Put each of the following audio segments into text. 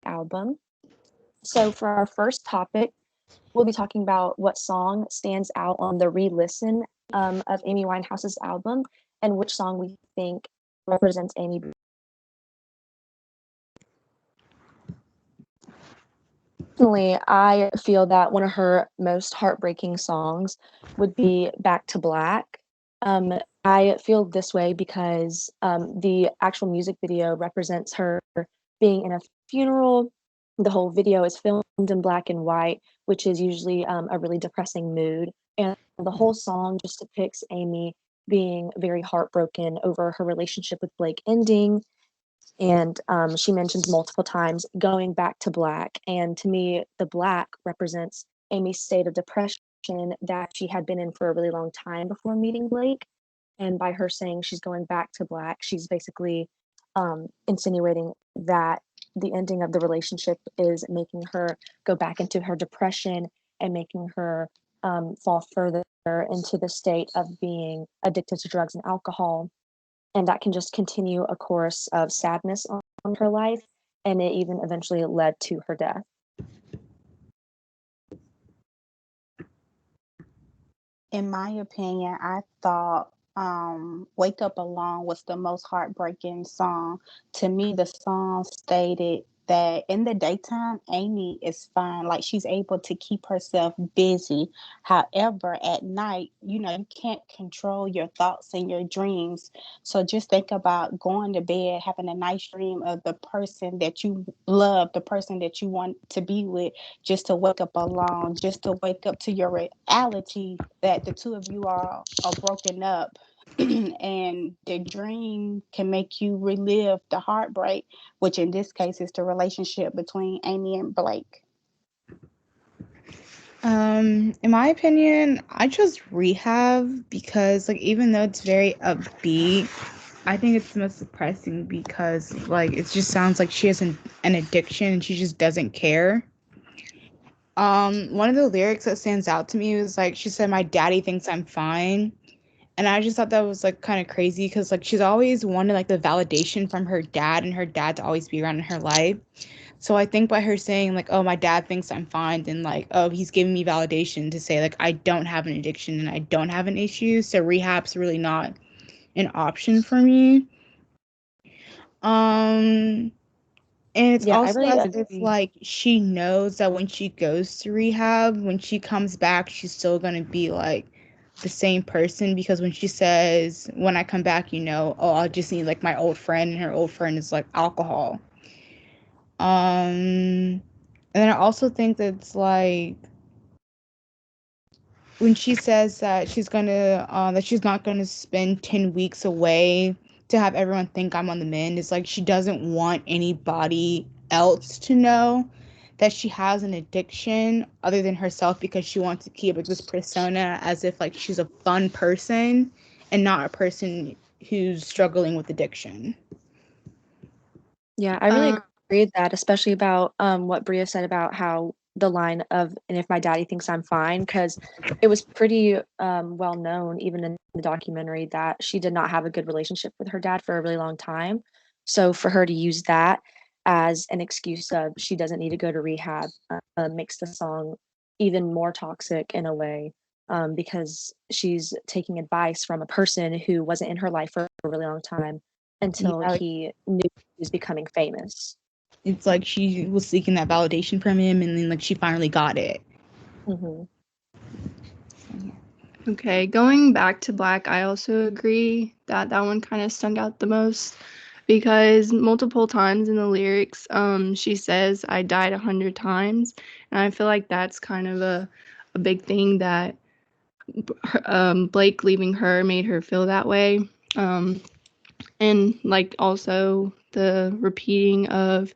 album. So for our first topic, we'll be talking about what song stands out on the re-listen of Amy Winehouse's album and which song we think represents Amy. Personally, I feel that one of her most heartbreaking songs would be Back to Black. I feel this way because the actual music video represents her being in a funeral. The whole video is filmed in black and white, which is usually a really depressing mood. And the whole song just depicts Amy being very heartbroken over her relationship with Blake ending. And she mentions multiple times going back to black. And to me, the black represents Amy's state of depression that she had been in for a really long time before meeting Blake. And by her saying she's going back to black, she's basically insinuating that the ending of the relationship is making her go back into her depression and making her fall further into the state of being addicted to drugs and alcohol. And that can just continue a course of sadness on her life. And it even eventually led to her death. In my opinion, I thought Wake Up Alone was the most heartbreaking song. To me, the song stated that in the daytime, Amy is fine. Like, she's able to keep herself busy. However, at night, you can't control your thoughts and your dreams. So just think about going to bed, having a nice dream of the person that you love, the person that you want to be with, just to wake up alone, just to wake up to your reality that the two of you are broken up. And the dream can make you relive the heartbreak, which in this case is the relationship between Amy and Blake. In my opinion, I chose Rehab because, like, even though it's very upbeat, I think it's the most depressing because, like, it just sounds like she has an addiction and she just doesn't care. One of the lyrics that stands out to me was, like, she said, "My daddy thinks I'm fine." And I just thought that was, like, kind of crazy because, like, she's always wanted, like, the validation from her dad and her dad to always be around in her life. So I think by her saying, like, "Oh, my dad thinks I'm fine," and, like, "Oh, he's giving me validation to say, like, I don't have an addiction and I don't have an issue, so rehab's really not an option for me." And it's also really as if, like, she knows that when she goes to rehab, when she comes back, she's still going to be, like, the same person, because when she says, "When I come back, oh, I'll just need, like, my old friend," and her old friend is, like, alcohol. And then I also think that it's, like, when she says that she's gonna, that she's not gonna spend 10 weeks away to have everyone think I'm on the mend, it's like she doesn't want anybody else to know that she has an addiction other than herself, because she wants to keep this persona as if, like, she's a fun person and not a person who's struggling with addiction. Yeah, I really agree with that, especially about what Bria said about how the line of "and if my daddy thinks I'm fine," because it was pretty well known even in the documentary that she did not have a good relationship with her dad for a really long time. So for her to use that as an excuse of she doesn't need to go to rehab makes the song even more toxic in a way, because she's taking advice from a person who wasn't in her life for a really long time until he knew he was becoming famous. It's like she was seeking that validation from him, and then, like, she finally got it. Mm-hmm. Okay, going back to Black, I also agree that that one kind of stuck out the most, because multiple times in the lyrics, she says, "I died 100 times," and I feel like that's kind of a big thing that Blake leaving her made her feel that way. And, like, also the repeating of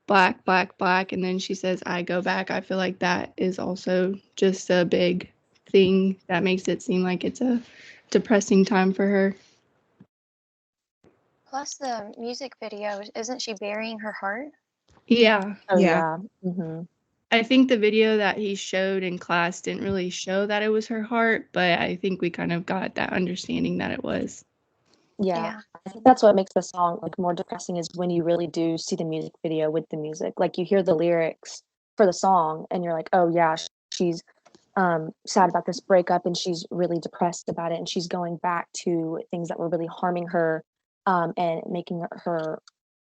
black, black, black, and then she says, "I go back." I feel like that is also just a big thing that makes it seem like it's a depressing time for her. Plus the music video, isn't she burying her heart? Yeah. Oh, yeah. Mm-hmm. I think the video that he showed in class didn't really show that it was her heart, but I think we kind of got that understanding that it was. Yeah. I think that's what makes the song like more depressing is when you really do see the music video with the music. Like you hear the lyrics for the song and you're like, oh yeah, she's sad about this breakup and she's really depressed about it and she's going back to things that were really harming her and making her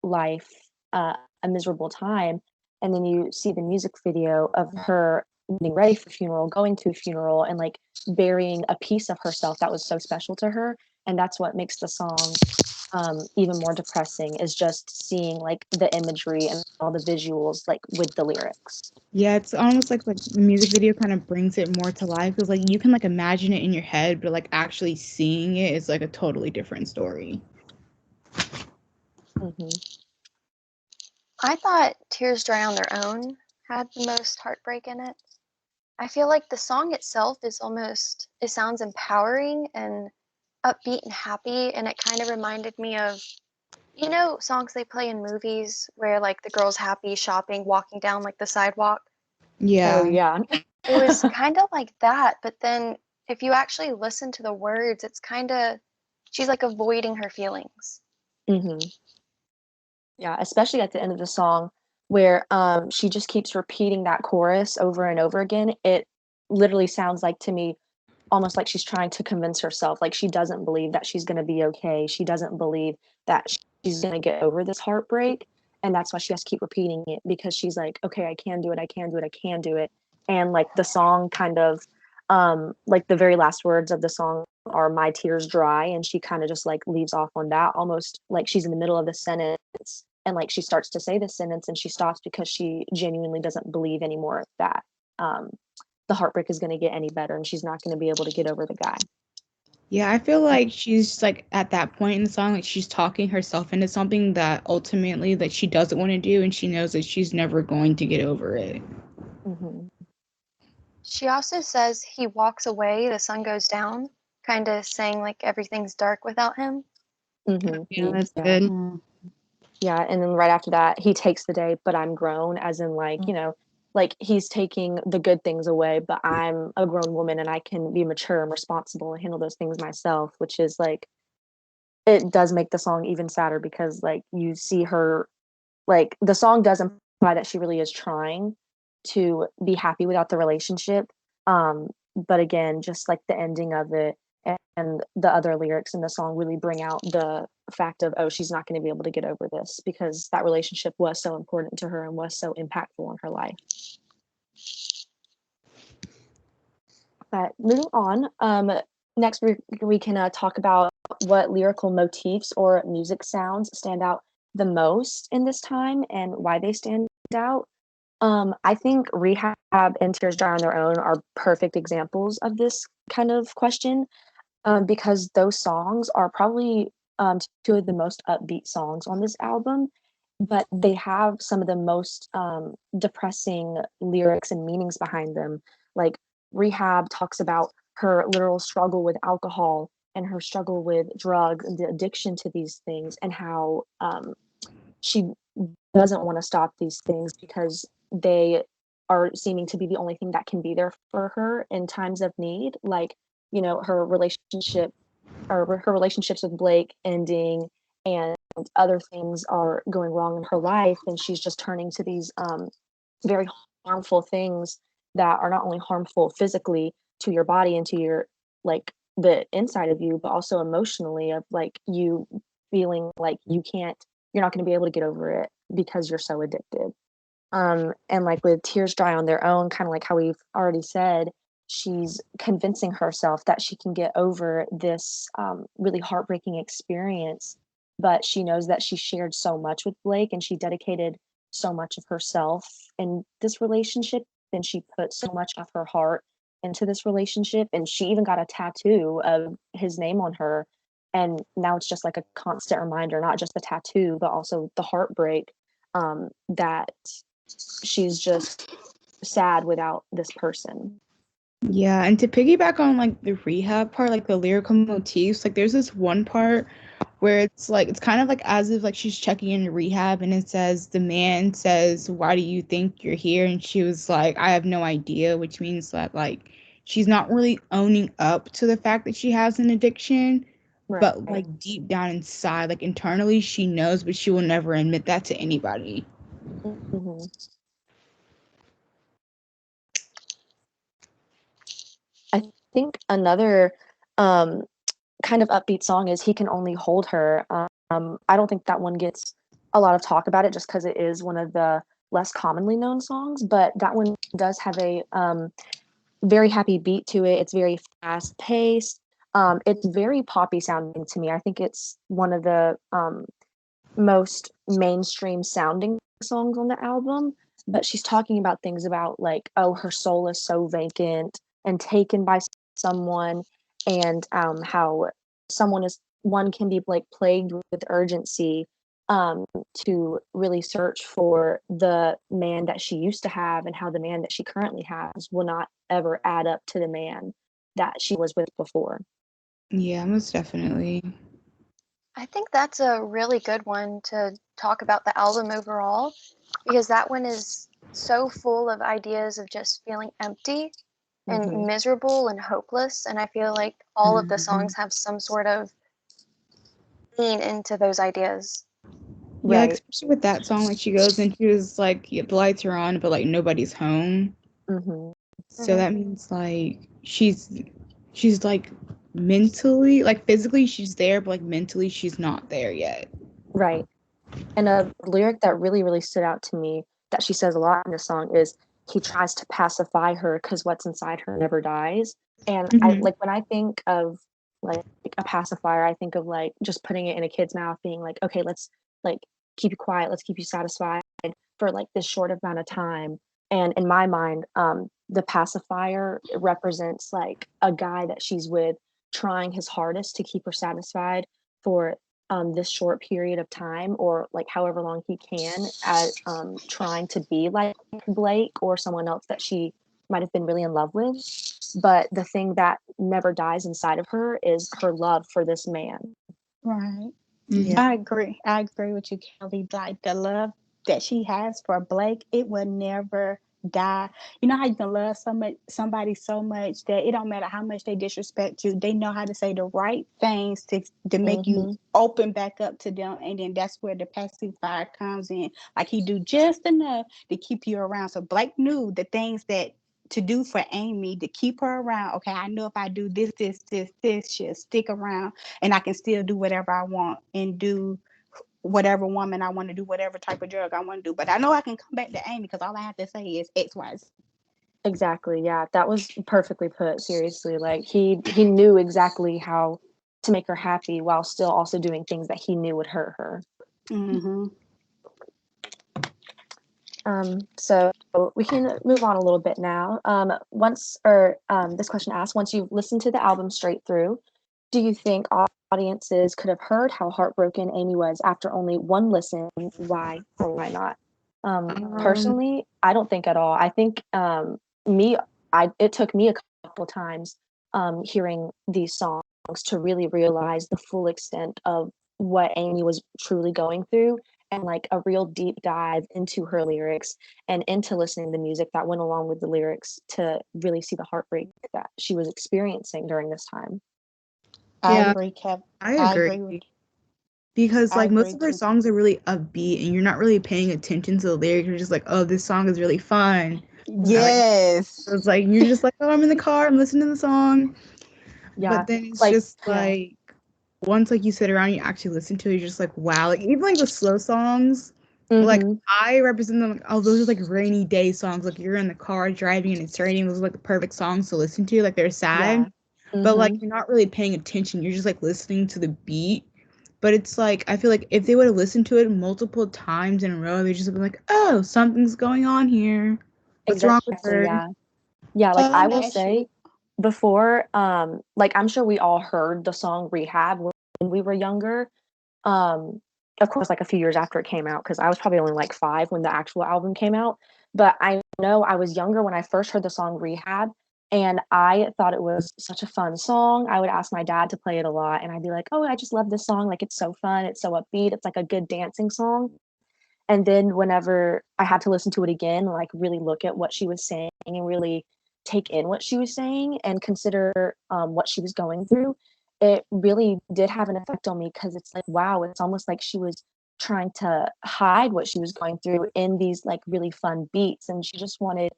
life a miserable time. And then you see the music video of her getting ready for funeral, going to a funeral, and like burying a piece of herself that was so special to her. And that's what makes the song even more depressing is just seeing like the imagery and all the visuals like with the lyrics. Yeah, it's almost like the music video kind of brings it more to life because like you can like imagine it in your head, but like actually seeing it is like a totally different story. Mm-hmm. I thought Tears Dry on Their Own had the most heartbreak in it. I feel like the song itself is almost, it sounds empowering and upbeat and happy, and it kind of reminded me of, you know, songs they play in movies where like the girl's happy shopping, walking down like the sidewalk. Yeah. Oh yeah. It was kind of like that, but then if you actually listen to the words, it's kind of, she's like avoiding her feelings. Mm-hmm. Yeah, especially at the end of the song where she just keeps repeating that chorus over and over again. It literally sounds like to me almost like she's trying to convince herself like she doesn't believe that she's going to be okay. She doesn't believe that she's going to get over this heartbreak, and that's why she has to keep repeating it because she's like, okay, I can do it. I can do it. I can do it. And like the song kind of like the very last words of the song are my tears dry, and she kind of just like leaves off on that almost like she's in the middle of the sentence and like she starts to say the sentence and she stops because she genuinely doesn't believe anymore that um the heartbreak is going to get any better and she's not going to be able to get over the guy. Yeah, I feel like she's like at that point in the song, like she's talking herself into something that ultimately that she doesn't want to do, and she knows that she's never going to get over it. Mm-hmm. She also says he walks away, the sun goes down, kind of saying like everything's dark without him. Mm-hmm. Yeah, that's Yeah. good. Yeah, and then right after that, he takes the day, but I'm grown, as in like, you know, like he's taking the good things away, but I'm a grown woman and I can be mature and responsible and handle those things myself, which is like it does make the song even sadder because like you see her like the song does imply that she really is trying to be happy without the relationship. But again, just like the ending of it and the other lyrics in the song really bring out the fact of, oh, she's not going to be able to get over this because that relationship was so important to her and was so impactful in her life. But moving on, next we can talk about what lyrical motifs or music sounds stand out the most in this time and why they stand out. I think Rehab and Tears Dry on Their Own are perfect examples of this kind of question because those songs are probably two of the most upbeat songs on this album, but they have some of the most depressing lyrics and meanings behind them. Like Rehab talks about her literal struggle with alcohol and her struggle with drugs and the addiction to these things, and how she doesn't want to stop these things because they are seeming to be the only thing that can be there for her in times of need. Like, you know, her relationship or her relationships with Blake ending and other things are going wrong in her life. And she's just turning to these very harmful things that are not only harmful physically to your body and to your like the inside of you, but also emotionally of like you feeling like you're not going to be able to get over it because you're so addicted. And like with Tears Dry on Their Own, kind of like how we've already said, she's convincing herself that she can get over this really heartbreaking experience, but she knows that she shared so much with Blake and she dedicated so much of herself in this relationship and she put so much of her heart into this relationship, and she even got a tattoo of his name on her, and now it's just like a constant reminder, not just the tattoo but also the heartbreak, that she's just sad without this person. Yeah, and to piggyback on like the Rehab part, like the lyrical motifs, like there's this one part where it's like it's kind of like as if like she's checking into rehab and it says the man says, "Why do you think you're here?" And she was like, "I have no idea," which means that like she's not really owning up to the fact that she has an addiction. but like deep down inside, like internally, she knows, but she will never admit that to anybody. Mm-hmm. I think another kind of upbeat song is He Can Only Hold Her. I don't think that one gets a lot of talk about it just because it is one of the less commonly known songs, but that one does have a very happy beat to it. It's very fast paced. It's very poppy sounding to me. I think it's one of the most mainstream sounding songs on the album. But she's talking about things about like, oh, her soul is so vacant and taken by someone, and how one can be like plagued with urgency to really search for the man that she used to have, and how the man that she currently has will not ever add up to the man that she was with before. Yeah, most definitely. I think that's a really good one to talk about the album overall, because that one is so full of ideas of just feeling empty and Mhm. miserable and hopeless. And I feel like all of the songs have some sort of lean into those ideas. Yeah, like, Right. especially with that song, like she goes into is like, yeah, the lights are on, but like nobody's home. Mhm. So Mhm. that means like she's like mentally, like physically she's there, but like mentally she's not there yet. Right. And a lyric that really, really stood out to me that she says a lot in the song is, he tries to pacify her because what's inside her never dies. And I Mhm. like when I think of like a pacifier, I think of like just putting it in a kid's mouth, being like, okay, let's like keep you quiet, let's keep you satisfied for like this short amount of time. And in my mind, the pacifier represents like a guy that she's with trying his hardest to keep her satisfied for this short period of time, or like however long he can, at trying to be like Blake or someone else that she might have been really in love with. But the thing that never dies inside of her is her love for this man. Right. Yeah. I agree. I agree with you, Kelly. Like the love that she has for Blake, it will never die. You know how you can love somebody so much that it don't matter how much they disrespect you. They know how to say the right things to make you Mm-hmm. open back up to them, and then that's where the pacifier comes in. Like he do just enough to keep you around. So Blake knew the things that to do for Amy to keep her around. Okay, I know if I do this, she'll stick around, and I can still do whatever I want and do whatever woman I want to do, whatever type of drug I want to do. But I know I can come back to Amy because all I have to say is X, Y, Z. Exactly. Yeah, that was perfectly put. Seriously, like he knew exactly how to make her happy while still also doing things that he knew would hurt her. Mm-hmm. So we can move on a little bit now. This question asks, once you've listened to the album straight through, do you think audiences could have heard how heartbroken Amy was after only one listen? Why or why not? Um, Personally, I don't think at all. I think me, it took me a couple times hearing these songs to really realize the full extent of what Amy was truly going through, and like a real deep dive into her lyrics and into listening to music that went along with the lyrics to really see the heartbreak that she was experiencing during this time. I yeah, agree, Kev. I I agree. agree with. Because I like most agree of her too. songs are really upbeat and you're not really paying attention to the lyrics. You're just like, oh, this song is really fun. I like Yes. so it's like you're just like, oh, I'm in the car, I'm listening to the song. Yeah, But then it's like just yeah, like once like you sit around, you actually listen to it, you're just like, wow. Like even like the slow songs, like mm-hmm, I represent them like, oh, those are like rainy day songs. Like you're in the car driving and it's raining. Those are like the perfect songs to listen to. Like they're sad, yeah, but like mm-hmm, you're not really paying attention. You're just like listening to the beat. But it's like I feel like if they would have listened to it multiple times in a row, they just be like, "Oh, something's going on here. What's wrong with exactly, her?" yeah. Yeah, like So let I me will ask you. say before, like I'm sure we all heard the song Rehab when we were younger. Um, of course, like a few years after it came out, because I was probably only like 5 when the actual album came out. But I know I was younger when I first heard the song Rehab, and I thought it was such a fun song. I would ask my dad to play it a lot, and I'd be like, "Oh, I just love this song. Like it's so fun. It's so upbeat. It's like a good dancing song." And then whenever I had to listen to it again, like really look at what she was saying and really take in what she was saying and consider what she was going through, it really did have an effect on me because it's like, wow, it's almost like she was trying to hide what she was going through in these like really fun beats. And she just wanted,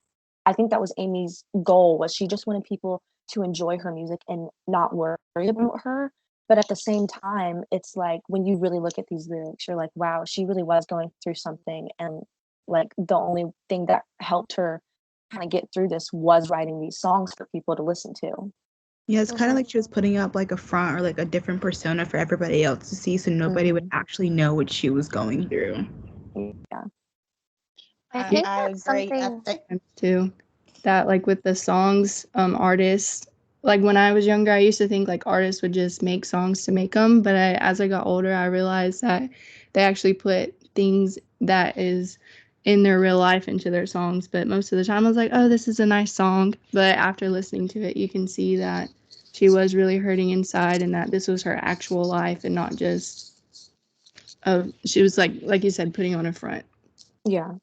I think that was Amy's goal, was she just wanted people to enjoy her music and not worry about her. But at the same time, it's like when you really look at these lyrics, you're like, wow, she really was going through something. And like the only thing that helped her kind of get through this was writing these songs for people to listen to. Yeah, it's kind of Mhm. like she was putting up like a front or like a different persona for everybody else to see, so nobody would actually know what she was going through. Yeah. I think I that's agree. I something. think Too. That like with the songs, artists, like when I was younger, I used to think like artists would just make songs to make them, but as I got older, I realized that they actually put things that is in their real life into their songs. But most of the time, I was like, oh, this is a nice song. But after listening to it, you can see that she was really hurting inside, and that this was her actual life, and not just she was like you said, putting on a front. Yeah.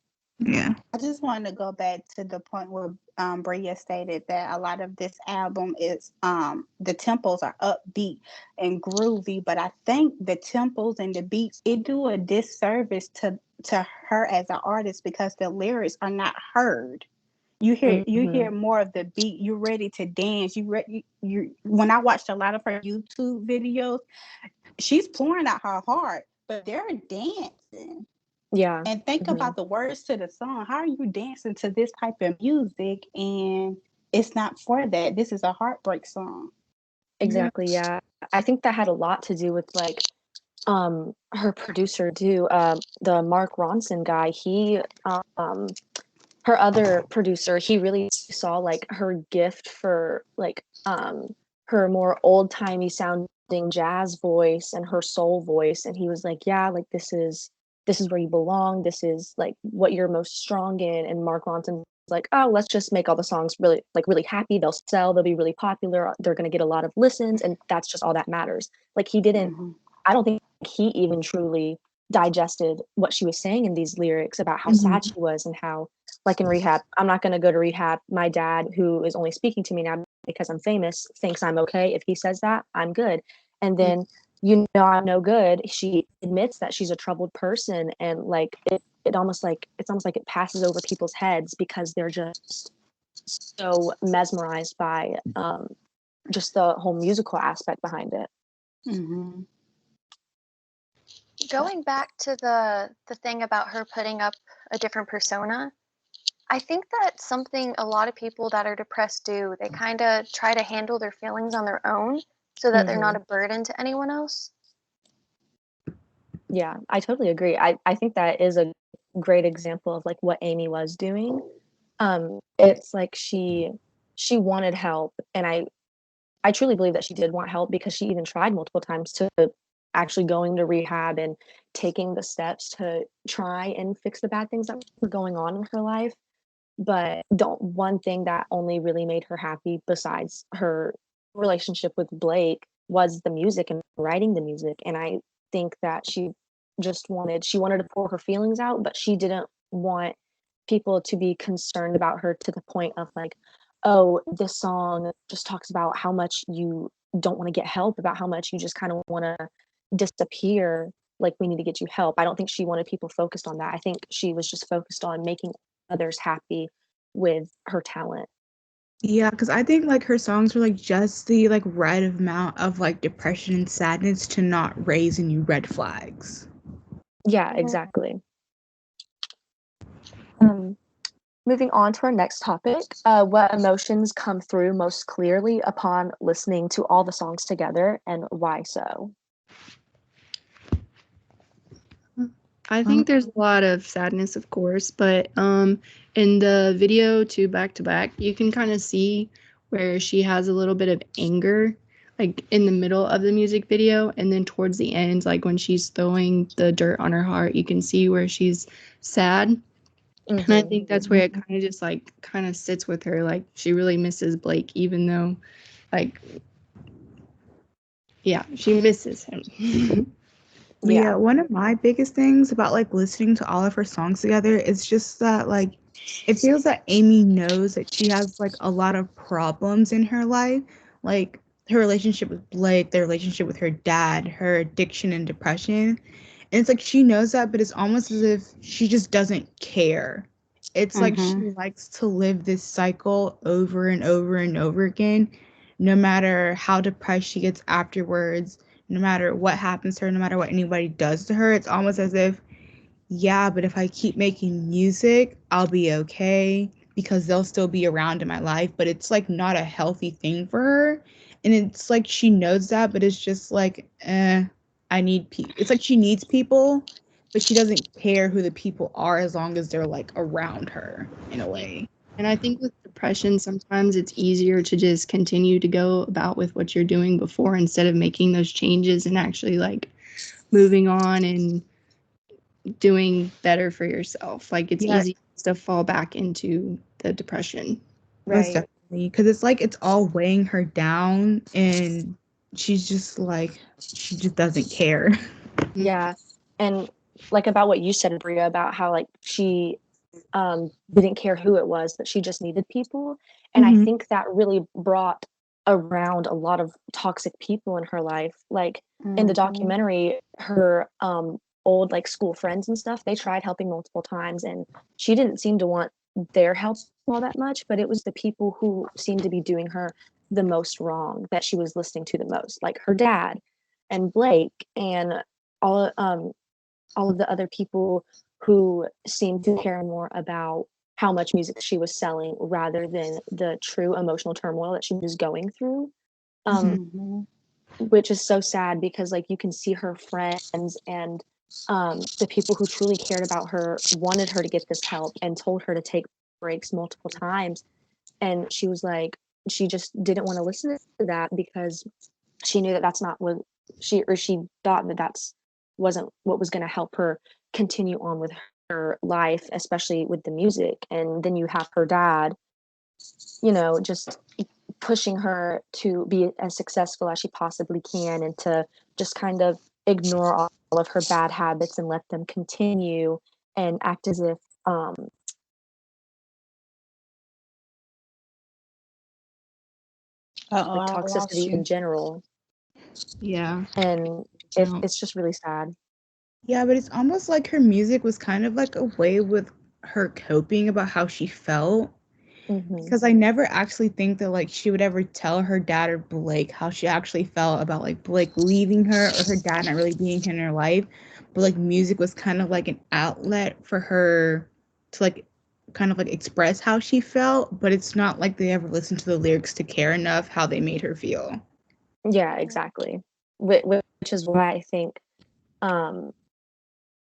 Yeah. I just wanted to go back to the point where Bria stated that a lot of this album is the tempos are upbeat and groovy, but I think the tempos and the beats, it do a disservice to her as an artist because the lyrics are not heard. You hear more of the beat. You're ready to dance. You when I watched a lot of her YouTube videos, she's pouring out her heart, but they're dancing. Yeah. And think about the words to the song. How are you dancing to this type of music? And it's not for that. This is a heartbreak song. Exactly. Yeah. I think that had a lot to do with like her producer too, the Mark Ronson guy. He her other producer, he really saw like her gift for like her more old-timey sounding jazz voice and her soul voice, and he was like, yeah, like this is where you belong, this is like what you're most strong in. And Mark Ronson was like, oh, let's just make all the songs really like really happy, they'll sell, they'll be really popular, they're going to get a lot of listens, and that's just all that matters. Like he didn't, Mm-hmm. I don't think he even truly digested what she was saying in these lyrics about how Mhm. sad she was, and how like in rehab, I'm not going to go to rehab. My dad, who is only speaking to me now because I'm famous, thinks I'm okay. If he says that, I'm good. And then, I'm no good. She admits that she's a troubled person. And like, it almost like, it's almost like it passes over people's heads because they're just so mesmerized by just the whole musical aspect behind it. Mm-hmm. Going back to the thing about her putting up a different persona, I think that's something a lot of people that are depressed do. They kind of try to handle their feelings on their own so that they're not a burden to anyone else. Yeah, I totally agree. I think that is a great example of like what Amy was doing. It's like she wanted help, and I truly believe that she did want help because she even tried multiple times to actually going to rehab and taking the steps to try and fix the bad things that were going on in her life. But the one thing that only really made her happy besides her relationship with Blake was the music and writing the music. And I think that she wanted to pour her feelings out, but she didn't want people to be concerned about her to the point of like, oh, this song just talks about how much you don't want to get help, about how much you just kind of want to disappear. Like, we need to get you help. I don't think she wanted people focused on that. I think she was just focused on making others happy with her talent. Yeah, because I think like her songs were like just the like right amount of like depression and sadness to not raise any red flags. Yeah, Mhm. exactly. Moving on to our next topic, what emotions come through most clearly upon listening to all the songs together, and why so? I think there's a lot of sadness, of course, but in the video to Back to Back, you can kind of see where she has a little bit of anger, like in the middle of the music video, and then towards the end, like when she's throwing the dirt on her heart, you can see where she's sad. And I think that's where it kind of just like kind of sits with her, like she really misses Blake, even though, like, yeah, she misses him. Yeah, one of my biggest things about like listening to all of her songs together is just that like it feels that Amy knows that she has like a lot of problems in her life. Like her relationship with Blake, the relationship with her dad, her addiction and depression. And it's like she knows that, but it's almost as if she just doesn't care. It's like she likes to live this cycle over and over and over again, no matter how depressed she gets afterwards, no matter what happens to her, no matter what anybody does to her. It's almost as if, yeah, but if I keep making music, I'll be okay because they'll still be around in my life. But it's like not a healthy thing for her. And it's like she knows that, but it's just like, I need people. It's like she needs people, but she doesn't care who the people are as long as they're like around her in a way. And I think with depression, sometimes it's easier to just continue to go about with what you're doing before instead of making those changes and actually like moving on and doing better for yourself. Like it's Yeah. easy to fall back into the depression. Most Right. definitely. Because it's like it's all weighing her down and she's just like, she just doesn't care. Yeah. And like about what you said, Bria, about how like she didn't care who it was, but she just needed people. And I Mhm. think that really brought around a lot of toxic people in her life. Like in the documentary, her old like school friends and stuff, they tried helping multiple times and she didn't seem to want their help all that much, but it was the people who seemed to be doing her the most wrong that she was listening to the most, like her dad and Blake and all all of the other people who seemed to care more about how much music she was selling rather than the true emotional turmoil that she was going through. Which is so sad because like you can see her friends and the people who truly cared about her wanted her to get this help and told her to take breaks multiple times, and she was like she just didn't want to listen to that because she knew that that's not what she thought that that's wasn't what was going to help her continue on with her life, especially with the music. And then you have her dad, you know, just pushing her to be as successful as she possibly can and to just kind of ignore all of her bad habits and let them continue and act as if like I lost toxicity in you. general. Yeah. And No. it's just really sad. Yeah, but it's almost like her music was kind of like a way with her coping about how she felt. Because I never actually think that like she would ever tell her dad or Blake how she actually felt about like Blake leaving her or her dad not really being in her life. But like music was kind of like an outlet for her to like kind of like express how she felt, but it's not like they ever listened to the lyrics to care enough how they made her feel. Yeah, exactly. Which is why I think um,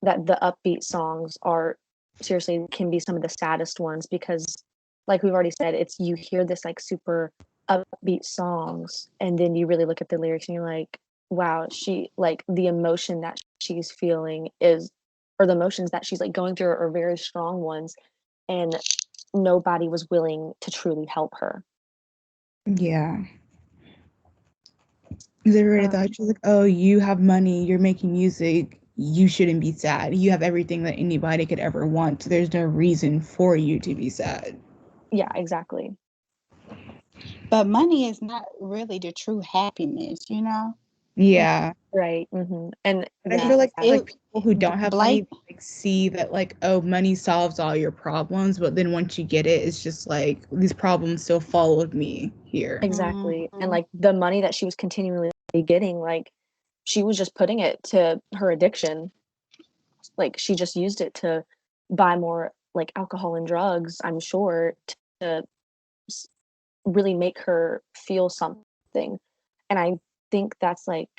that the upbeat songs are seriously can be some of the saddest ones because, like we've already said, it's you hear this like super upbeat songs, and then you really look at the lyrics and you're like, wow, she like the emotion that she's feeling is, or the emotions that she's like going through are very strong ones, and nobody was willing to truly help her. Yeah. Because everybody thought she was like, oh, you have money, you're making music, you shouldn't be sad. You have everything that anybody could ever want. So there's no reason for you to be sad. Yeah, exactly. But money is not really the true happiness, you know? Yeah. Right. And But I feel like It people who don't have Blake money like see that like, oh, money solves all your problems, but then once you get it, it's just like these problems still followed me here. exactly. And like the money that she was continually getting, like she was just putting it to her addiction. Like she just used it to buy more like alcohol and drugs, I'm sure, to s- really make her feel something. And I think that's like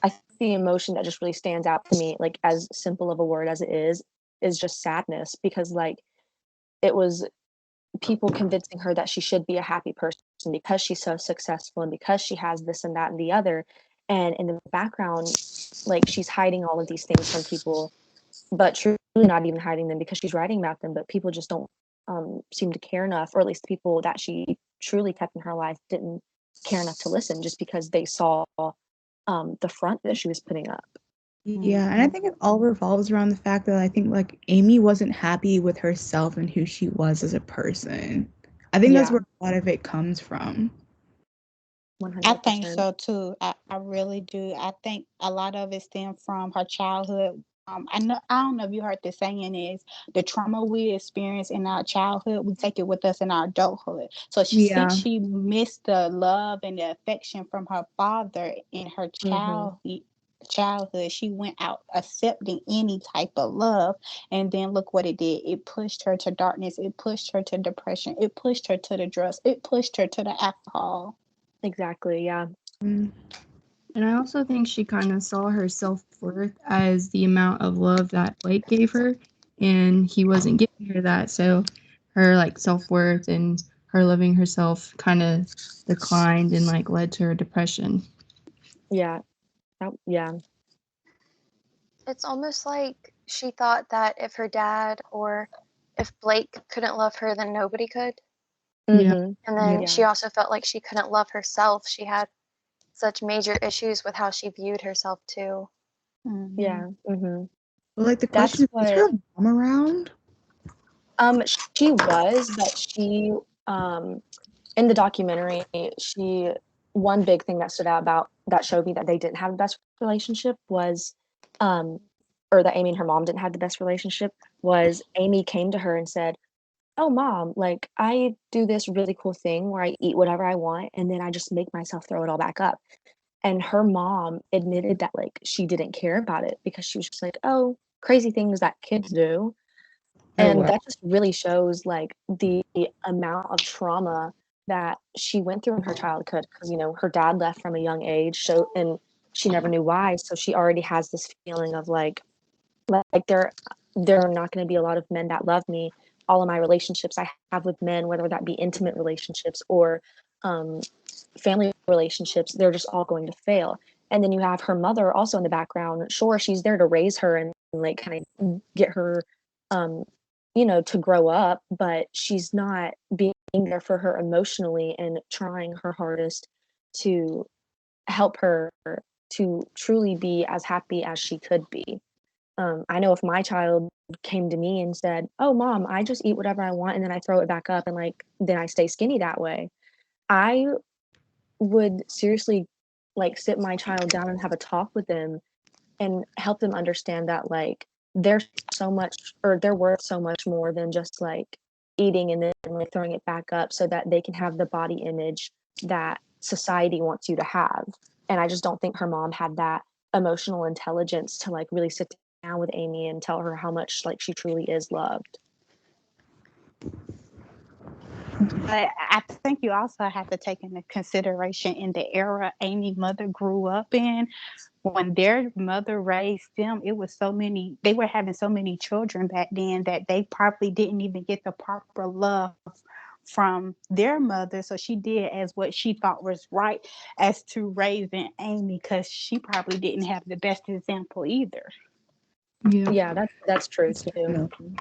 I think the emotion that just really stands out to me, like as simple of a word as it is just sadness because like it was people convincing her that she should be a happy person because she's so successful and because she has this and that and the other. And in the background, like she's hiding all of these things from people, but truly not even hiding them because she's writing about them. But people just don't seem to care enough, or at least people that she truly kept in her life didn't care enough to listen just because they saw the front that she was putting up. Yeah, and I think it all revolves around the fact that I think like Amy wasn't happy with herself and who she was as a person. I think that's Yeah. where a lot of it comes from. I think 100%. so too. I really do. I think a lot of it stemmed from her childhood. I don't know if you heard the saying is the trauma we experience in our childhood, we take it with us in our adulthood. So since Yeah. she missed the love and the affection from her father in her Mhm. childhood, she went out accepting any type of love, and then look what it did. It pushed her to darkness. It pushed her to depression. It pushed her to the drugs. It pushed her to the alcohol. Exactly, yeah. Mm. And I also think she kind of saw her self-worth as the amount of love that Blake gave her, and he wasn't giving her that. So her like self-worth and her loving herself kind of declined and like led to her depression. Yeah. Yeah. It's almost like she thought that if her dad or if Blake couldn't love her, then nobody could. Yeah. Mhm. And then Yeah. she also felt like she couldn't love herself. She had such major issues with how she viewed herself too. Yeah. Mhm. But like the That's question is her what mom around? she was, but she in the documentary, she one big thing that stood out about that showed me that they didn't have the best relationship was um or that Amy and her mom didn't have the best relationship was Amy came to her and said, "Oh, mom, like I do this really cool thing where I eat whatever I want and then I just make myself throw it all back up." And her mom admitted that like she didn't care about it because she was just like, "Oh, crazy things that kids do." Oh And wow. that just really shows like the amount of trauma that she went through in her childhood because her dad left from a young age, so and she never knew why. So she already has this feeling of like there are not going to be a lot of men that love me. All of my relationships I have with men, whether that be intimate relationships or um, family relationships, they're just all going to fail. And then you have her mother also in the background. Sure, she's there to raise her and like kind of get her, um, to grow up, but she's not being there for her emotionally and trying her hardest to help her to truly be as happy as she could be. I know if my child came to me and said, "Oh, mom, I just eat whatever I want and then I throw it back up and like then I stay skinny that way," I would seriously like sit my child down and have a talk with them and help them understand that like there's so much or they're worth so much more than just like eating and then like throwing it back up so that they can have the body image that society wants you to have. And I just don't think her mom had that emotional intelligence to like really sit down with Amy and tell her how much like she truly is loved. But I think you also have to take into consideration in the era Amy's mother grew up in, when their mother raised them, it was so many, they were having so many children back then that they probably didn't even get the proper love from their mother. So she did as what she thought was right as to raising Amy, because she probably didn't have the best example either. Yeah. Yeah, that's true That's too. definitely.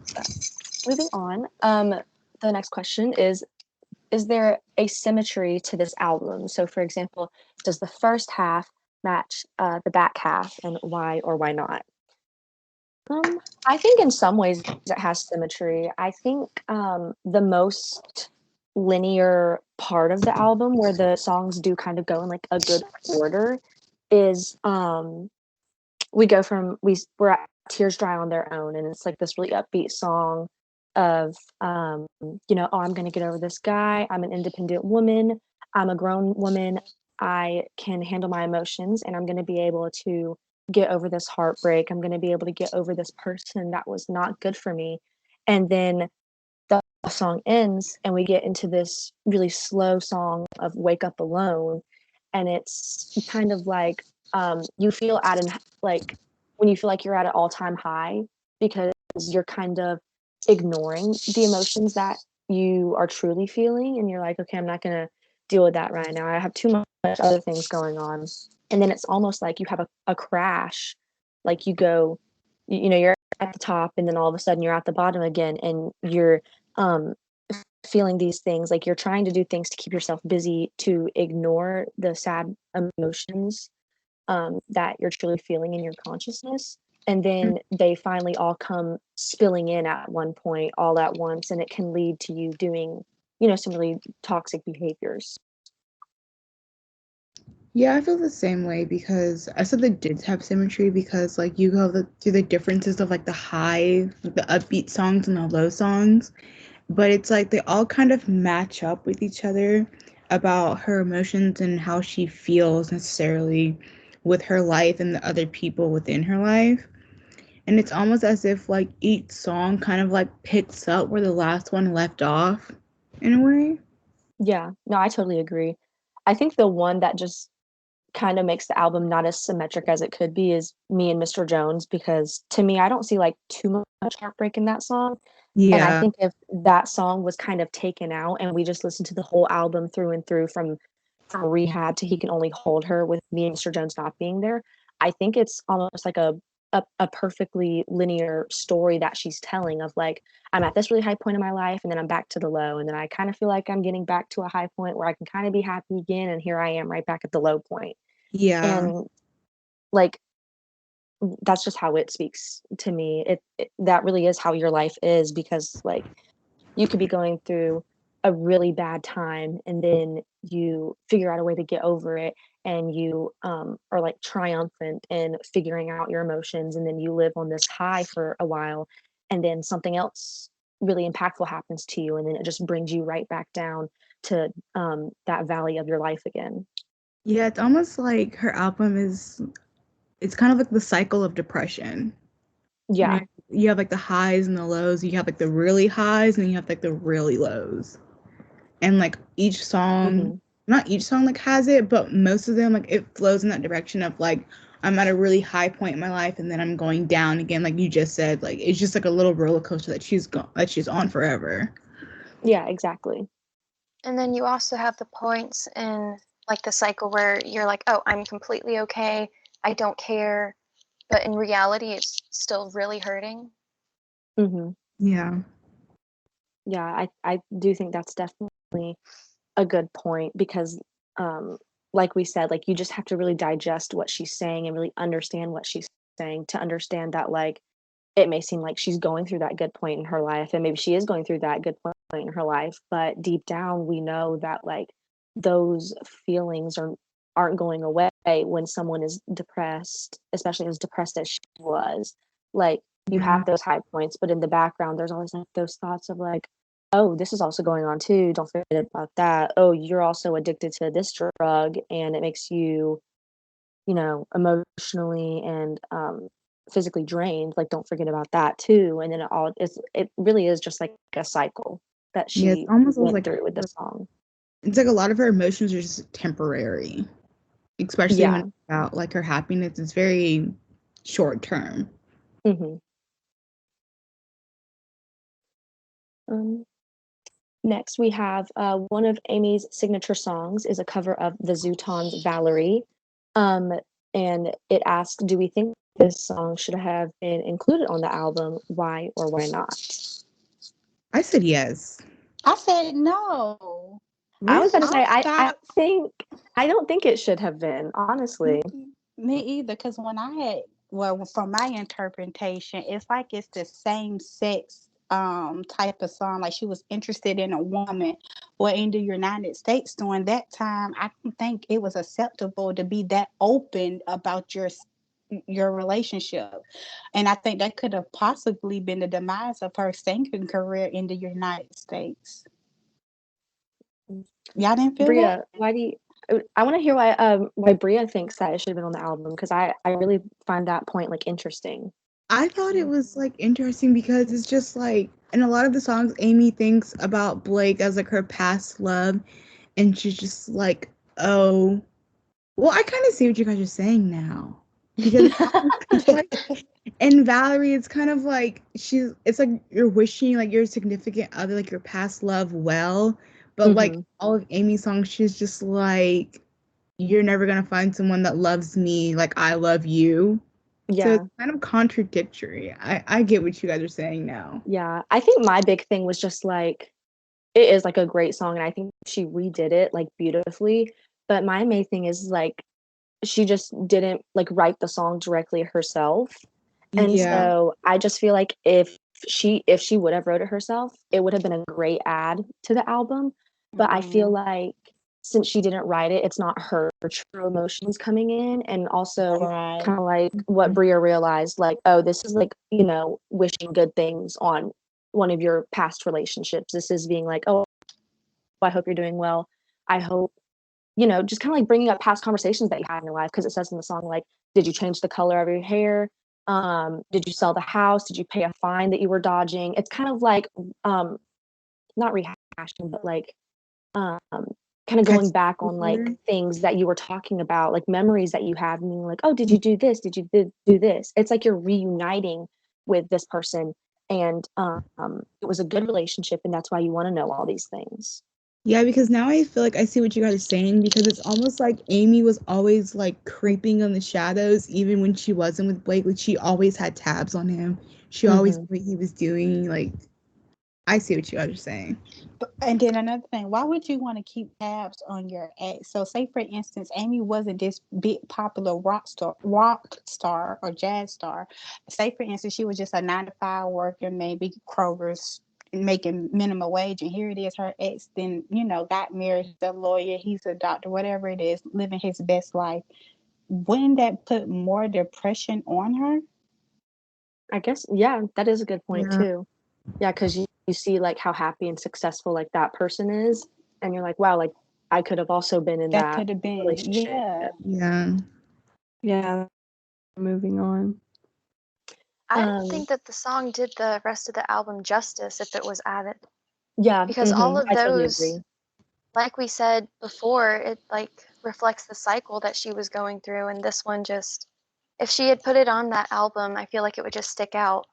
So, moving on. The next question is there a symmetry to this album? So, for example, does the first half match the back half, and why or why not? I think in some ways it has symmetry. I think the most linear part of the album, where the songs do kind of go in like a good order, is we go from we're at Tears Dry on Their Own, and it's like this really upbeat song of oh, I'm gonna get over this guy. I'm an independent woman. I'm a grown woman. I can handle my emotions, and I'm gonna be able to get over this heartbreak. I'm gonna be able to get over this person that was not good for me. And then the song ends, and we get into this really slow song of Wake Up Alone, and it's kind of like you feel at an like when you feel like you're at an all-time high because you're kind of ignoring the emotions that you are truly feeling, and you're like, okay, I'm not gonna deal with that right now. I have too much other things going on. And then it's almost like you have a crash, like you go, you're at the top and then all of a sudden you're at the bottom again, and you're um feeling these things, like you're trying to do things to keep yourself busy to ignore the sad emotions that you're truly feeling in your consciousness. And then they finally all come spilling in at one point, all at once, and it can lead to you doing, some really toxic behaviors. Yeah, I feel the same way because I said they did have symmetry because like you go through the differences of like the high, like, the upbeat songs and the low songs, but it's like they all kind of match up with each other about her emotions and how she feels necessarily with her life and the other people within her life. And it's almost as if like each song kind of like picks up where the last one left off in a way. Yeah, no, I totally agree. I think the one that just kind of makes the album not as symmetric as it could be is Me and Mr. Jones, because to me, I don't see like too much heartbreak in that song. And I Yeah. think if that song was kind of taken out and we just listened to the whole album through and through from Rehab to He Can Only Hold Her with Me and Mr. Jones not being there, I think it's almost like a perfectly linear story that she's telling of like, I'm at this really high point in my life and then I'm back to the low. And then I kind of feel like I'm getting back to a high point where I can kind of be happy again. And here I am right back at the low point. Yeah. And like, that's just how it speaks to me. That really is how your life is, because like you could be going through a really bad time and then you figure out a way to get over it, and you are like triumphant in figuring out your emotions, and then you live on this high for a while, and then something else really impactful happens to you, and then it just brings you right back down to that valley of your life again. Yeah, it's almost like her album is it's kind of like the cycle of depression. You know, Yeah. you have like the highs and the lows, you have like the really highs and you have like the really lows. And like each song, Hmm. not each song like has it, but most of them like it flows in that direction of like I'm at a really high point in my life and then I'm going down again, like you just said. Like it's just like a little roller coaster that she's on forever. Yeah, exactly. And then you also have the points in like the cycle where you're like, oh, I'm completely okay. I don't care. But in reality, it's still really hurting. Hmm. Yeah. Yeah, I do think that's definitely a good point, because um like we said, like you just have to really digest what she's saying and really understand what she's saying to understand that like it may seem like she's going through that good point in her life, and maybe she is going through that good point in her life, but deep down we know that like those feelings aren't going away when someone is depressed, especially as depressed as she was. Like you Yeah. have those high points, but in the background there's always like those thoughts of like, oh, this is also going on too, don't forget about that. Oh, you're also addicted to this drug and it makes you, emotionally and physically drained. Like, don't forget about that too. And then it really is just like a cycle that Yeah, it's she almost went like through with the song. it's like a lot of her emotions are just temporary, especially when Yeah. it's about like her happiness. It's very short term. Hmm. Um, Next, we have one of Amy's signature songs is a cover of the Zootons' Valerie. Um, and it asks, do we think this song should have been included on the album? Why or why not? I said yes. I said no. I was Really? going to say, I I thought think, I don't think it should have been, honestly. me either, because when I had, well, from my interpretation, it's like it's the same sex type of song. Like she was interested in a woman. Well, in the United States during that time, I don't think it was acceptable to be that open about your relationship. And I think that could have possibly been the demise of her singing career in the United States. Y'all didn't feel that? Bria, why do you, I want to hear why Bria thinks that it should have been on the album, because I really find that point like interesting. I thought it was like interesting because it's just like in a lot of the songs, Amy thinks about Blake as like her past love, and she's just like, oh, well, I kind of see what you guys are saying now because it's like in Valerie, it's kind of like it's like you're wishing like your significant other, like your past love, well, but like Hmm. all of Amy's songs, she's just like, you're never gonna find someone that loves me like I love you. So Yeah. it's kind of contradictory. I get what you guys are saying now. Yeah. I think my big thing was just like, it is like a great song, and I think she redid it like beautifully. But my main thing is like she just didn't like write the song directly herself. And Yeah. so I just feel like if she would have wrote it herself, it would have been a great add to the album. but I feel Mm-mm. like since she didn't write it, it's not her true emotions coming in, and also Right. kind of like what Bria realized, like, oh, this is like, wishing good things on one of your past relationships. This is being like, oh, I hope you're doing well. I hope, just kind of like bringing up past conversations that you had in your life, because it says in the song, like, did you change the color of your hair? Did you sell the house? Did you pay a fine that you were dodging? It's kind of like, not rehashing, but like, um, kind of going back on like things that you were talking about, like memories that you have, meaning like, oh, did you do this? Did you do this? It's like you're reuniting with this person, and it was a good relationship, and that's why you want to know all these things. Yeah, because now I feel like I see what you guys are saying, because it's almost like Amy was always like creeping on the shadows, even when she wasn't with Blake. Like, she always had tabs on him. She always knew what he was doing. Like, I see what you guys are saying. And then another thing, why would you want to keep tabs on your ex? So, say for instance, Amy wasn't this big popular rock star or jazz star. Say for instance, she was just a 9 to 5 worker, maybe Kroger's, making minimum wage, and here it is, her ex then got married, he's a lawyer, he's a doctor, whatever it is, living his best life. Wouldn't that put more depression on her? I guess, yeah, that is a good point Yeah. too. Yeah, because you see like how happy and successful like that person is, and you're like, wow, like I could have also been in That that could have been, relationship. yeah. Yeah. Yeah. Moving on. I don't think that the song did the rest of the album justice if it was added. Yeah, Because all of I totally those, agree. like we said before, it like reflects the cycle that she was going through, and this one just, if she had put it on that album, I feel like it would just stick out.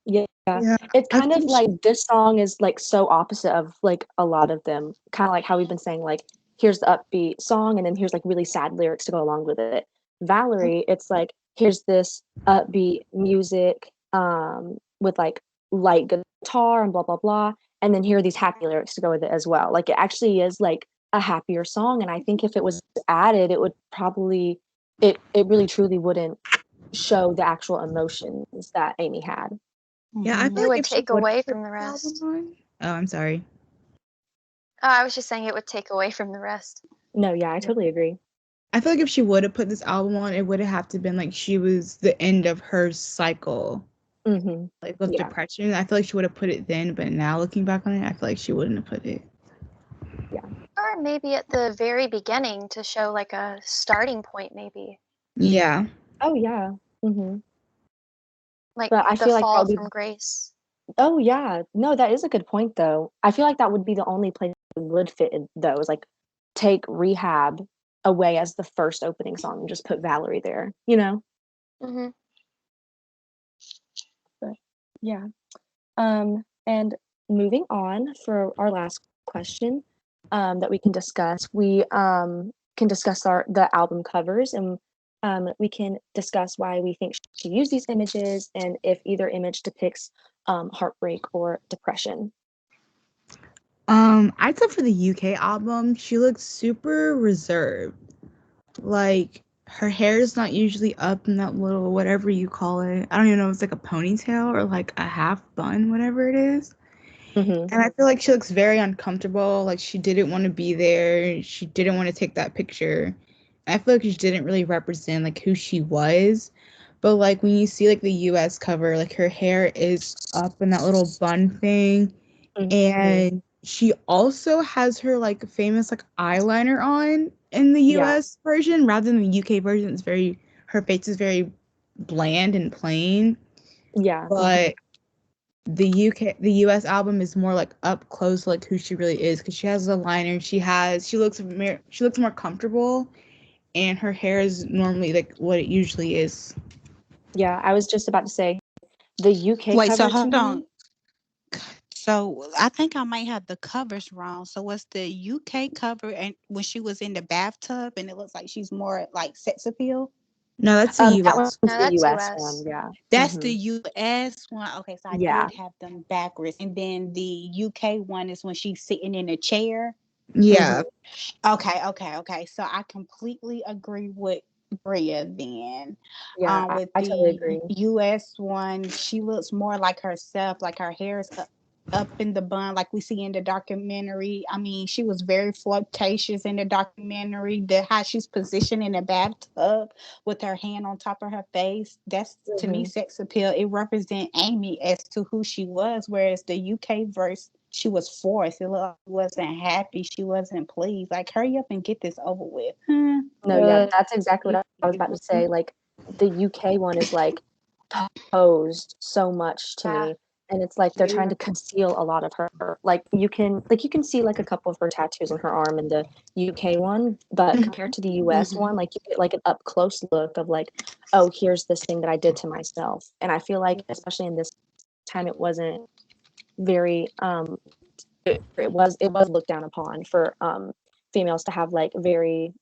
Yeah, Yeah. it's I kind of think like this song is like so opposite of like a lot of them. Kind of like how we've been saying, like, here's the upbeat song, and then here's like really sad lyrics to go along with it. Valerie, it's like, here's this upbeat music with like light guitar and blah blah blah, and then here are these happy lyrics to go with it as well. Like, it actually is like a happier song, and I think if it was added, it would probably, it really truly wouldn't show the actual emotions that Amy had. Yeah, I feel It like would if she take would away have from the put the album rest. on. Oh, I'm sorry. Oh, I was just saying it would take away from the rest. No, yeah, I totally agree. I feel like if she would have put this album on, it would have to been like she was the end of her cycle, like of Yeah, depression. I feel like she would have put it then, but now looking back on it, I feel like she wouldn't have put it. yeah. Or maybe at the very beginning to show like a starting point, maybe. Yeah. Oh, yeah. Like But I the feel like that fall would be, from grace. oh, yeah. No, that is a good point, though. I feel like that would be the only place it would fit in, though, is like take Rehab away as the first opening song and just put Valerie there, you know? hmm But yeah. And moving on for our last question, that we can discuss, we can discuss the album covers, and we can discuss why we think she used these images, and if either image depicts heartbreak or depression. I'd say for the UK album, she looks super reserved. Like, her hair is not usually up in that little whatever you call it. I don't even know if it's like a ponytail or like a half bun, whatever it is. Mm-hmm. And I feel like she looks very uncomfortable. Like, she didn't want to be there. She didn't want to take that picture. I feel like she didn't really represent like who she was. But like when you see like the US cover, like her hair is up in that little bun thing. And she also has her like famous like eyeliner on in the Yeah. US version rather than the UK version. It's very, her face is very bland and plain. Yeah. But the US album is more like up close like who she really is, because she has a liner, she looks more comfortable, and her hair is normally like what it usually is. Yeah, I was just about to say the UK Wait, cover so to hold me. on. So I think I might have the covers wrong. So what's the UK cover, and when she was in the bathtub and it looks like she's more like sex appeal? No, that's the That US. one's No, the that's US US. one, yeah. That's the US one. Okay, so I Yeah. did have them backwards. And then the UK one is when she's sitting in a chair. Yeah. Okay. So I completely agree with Bria then. Yeah, With I totally the agree. US one, she looks more like herself, like her hair is up. up in the bun like we see in the documentary. I mean, she was very flirtatious in the documentary. How she's positioned in the bathtub with her hand on top of her face. That's to me sex appeal. It represents Amy as to who she was, whereas the UK verse, she was forced. It wasn't happy. She wasn't pleased. Like, hurry up and get this over with. No, yeah, that's exactly what I was about to say. Like the UK one is like posed so much to me. And it's like they're trying to conceal a lot of her. Like you can see like a couple of her tattoos on her arm in the UK one, but compared to the US one, like you get like an up close look of like, oh, here's this thing that I did to myself. And I feel like especially in this time it wasn't very it was looked down upon for females to have like very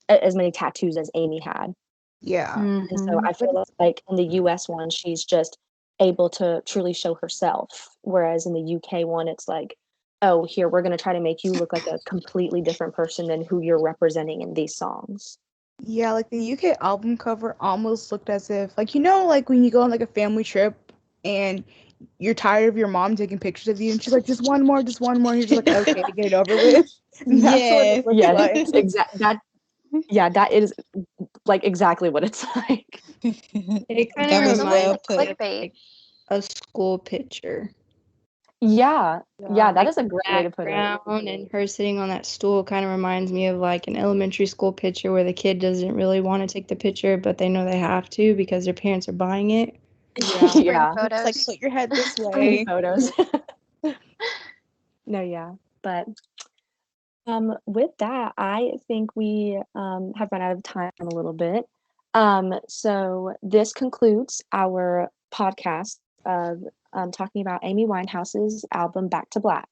as many tattoos as Amy had. Yeah. And so I feel like in the US one, she's just able to truly show herself. Whereas in the UK one, it's like, oh, here, we're going to try to make you look like a completely different person than who you're representing in these songs. Yeah, like the UK album cover almost looked as if, like, you know, like when you go on like a family trip and you're tired of your mom taking pictures of you and she's like, just one more, and you're just like, okay, get it over with. And that's what it looks like. That is like exactly what it's like. It kind That of was reminds well me put. of like a school picture. Yeah, that is a great way to put it. Background and her sitting on that stool kind of reminds me of like an elementary school picture where the kid doesn't really want to take the picture, but they know they have to because their parents are buying it. Yeah. Yeah. It's like, put your head this Pretty way. photos. No, yeah. But with that, I think we have run out of time a little bit. So this concludes our podcast of talking about Amy Winehouse's album Back to Black.